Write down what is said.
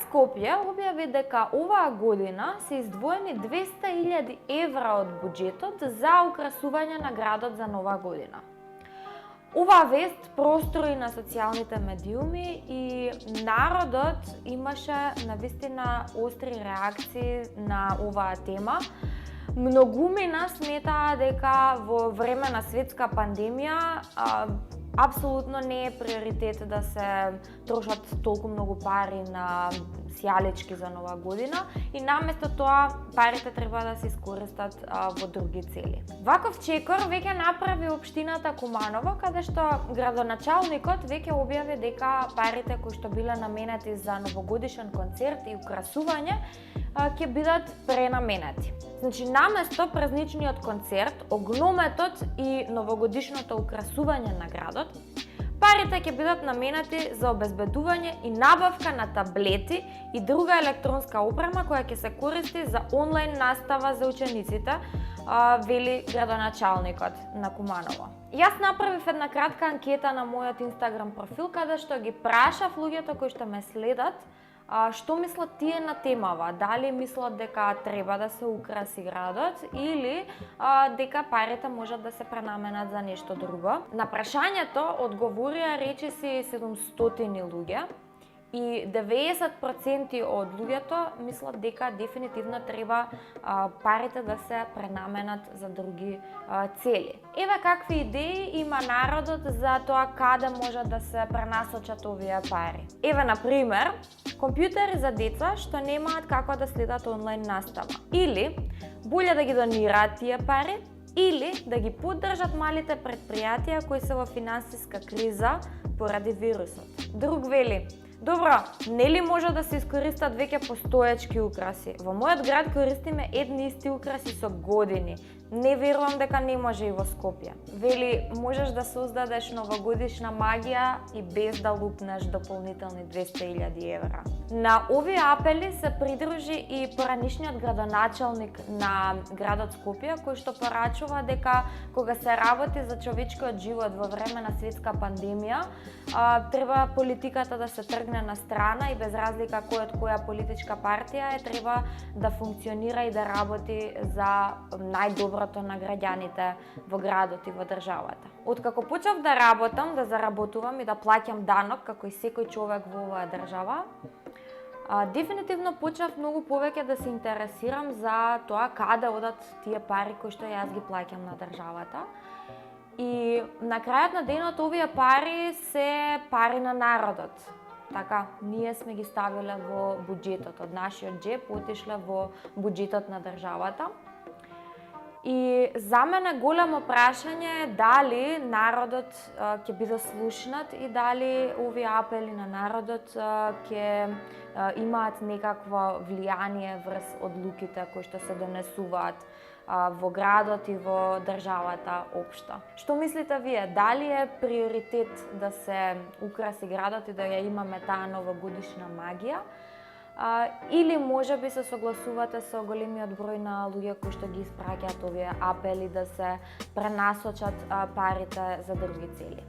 Скопје објави дека оваа година се издвоени 200.000 евра од буџетот за украсување на градот за нова година. Оваа вест прострои на социјалните медиуми и народот имаше навистина остри реакции на оваа тема. Многумина сметаа дека во време на светска пандемија апсолутно не е приоритет да се трошат толку многу пари на сјалечки за нова година и наместо тоа парите треба да се искористат во други цели. Ваков чекор веќе направи општината Куманово, каде што градоначалникот веќе објави дека парите кои што биле наменети за новогодишен концерт и украсување ќе бидат пренаменети. Значи, наместо празничниот концерт, огнометот и новогодишното украсување на градот, парите ќе бидат наменети за обезбедување и набавка на таблети и друга електронска опрема која ќе се користи за онлайн настава за учениците, вели градоначалникот на Куманово. Јас направив една кратка анкета на мојот Инстаграм профил, каде што ги прашав луѓето кои што ме следат што мислат тие на темава, дали мислат дека треба да се украси градот или дека парите можат да се пренаменат за нешто друго. На прашањето одговорија речиси 700 луѓе и 90% од луѓето мислат дека дефинитивно треба парите да се пренаменат за други цели. Еве какви идеи има народот за тоа каде може да се пренасочат овие пари. Еве, на пример, компјутери за деца што немаат како да следат онлайн настава. Или боле да ги донираат тие пари, или да ги поддржат малите претпријатија кои се во финансиска криза поради вирусот. Друг вели: добро, нели може да се искористат веќе постоечки украси? Во мојот град користиме едни исти украси со години. Не верувам дека не може и во Скопје. Вели, можеш да создадеш новогодишна магија и без да лупнеш дополнителни 200.000 евра. На овие апели се придружи и поранишниот градоначалник на градот Скопје, кој што порачува дека кога се работи за човечкиот живот во време на светска пандемија, треба политиката да се тргне на страна и без разлика кој од која политичка партија е, треба да функционира и да работи за најдоброто на граѓаните во градот и во државата. Откако почнав да работам, да заработувам и да плаќам данок како и секој човек во оваа држава, дефинитивно почнав многу повеќе да се интересирам за тоа каде одат тие пари кои што јас ги плаќам на државата. И на крајот на денот овие пари се пари на народот. Така, ние сме ги ставиле во буџетот, од нашиот џеп отишле во буџетот на државата. И за мене големо прашање е дали народот ќе биде слушнат и дали овие апели на народот ќе имаат некакво влијание врз одлуките кои што се донесуваат во градот и во државата општо. Што мислите вие? Дали е приоритет да се украси градот и да ја имаме таа новогодишна магија? Или може би се согласувате со големиот број на луѓе кои што ги испраќаат овие апели да се пренасочат парите за други цели?